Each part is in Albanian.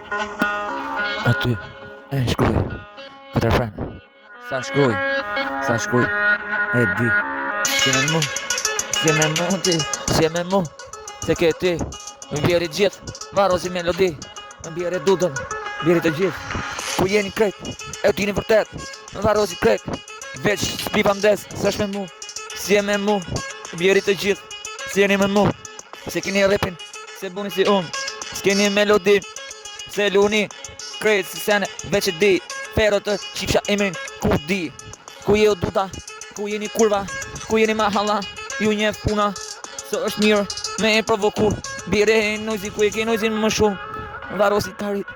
Aty, shkruaj. Këtë refren. Sa shkruaj. E di. Si me mu, ti, si me mu. Se ke ti, më bjeri gjithë, varo si melodi. Më bjeri dudën, bjeri të gjithë. Ku jeni krejt, e t'jeni vërtet. Më varo si krejt, veç s'pipa mdes. Sa shme mu, si me mu. Bjeri të gjithë, si jeni me mu. Se keni repin, se buni si unë. S'keni melodi, se luni. Krejt si sene, veç e di. Pero të qipsha emrin, ku di. Ku je o duta, ku jeni kurva. Ku jeni mahalla, ju njef puna. Së është mirë, me e provoku. Bire e nojzi, ku e ke nojzin më shumë. Varosi tarit,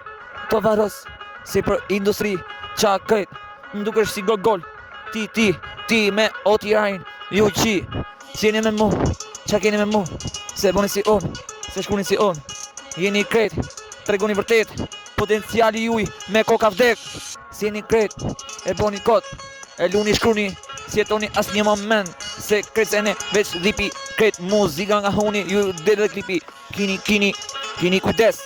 to varos. Si për industri, qa krejt. Më duke është si gogol. Ti me o tirajn. Ju qi, si jeni me mu. Qa keni me mu, se boni si unë. Se shkuni si unë. Jeni krejt, tregoni vërtet. Potenciali juj me koka vdek. Si jeni krejt, e boni kot. E luni shkruni, si jetoni as një moment. Se krejt se ne veç dhipi. Krejt muzika nga huni, ju dhe dhe klipi. Kini kujdes.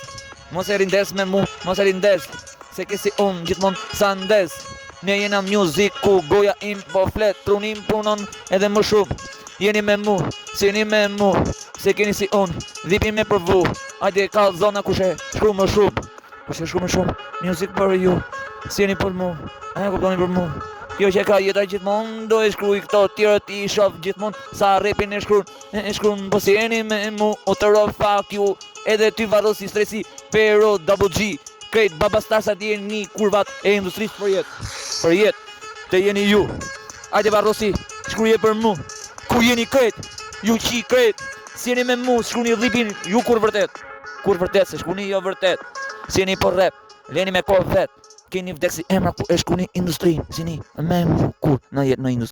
Mos e rindes me mu, mos e rindes. Se ke si unë gjithmon sa ndes. Ne jena music ku goja im po flet. Trunim punon edhe më shumë. Jeni me mu, si jeni me mu. Se keni si unë, dhipi me përvu. Ajde ka zona kushe shkru më shumë. Kushe shkru më shumë, music për ju. Si jeni për mu, e kuptoni për mu. Kjo që ka jeta gjithmon, do e shkruj këto tjera ti shof gjithmon. Sa repin e shkrun, po si jeni me mu. O të ro fuck you, edhe ty varosi stresi. Pero double G, krejt babastarsa ti jeni kurvat e industrisë për jetë, te jeni ju. Ajde varosi, shkruje për mu. Ku jeni krejt, ju qi krejt. Si jeni me mu, shkruni dhipin, ju kur vërtet, se shkruni jo vërtet. Si jeni për rap, leni me kohë vet. Keni vdek si emra ku e shkruni industri. Si jeni me mu, kur në jetë në industri.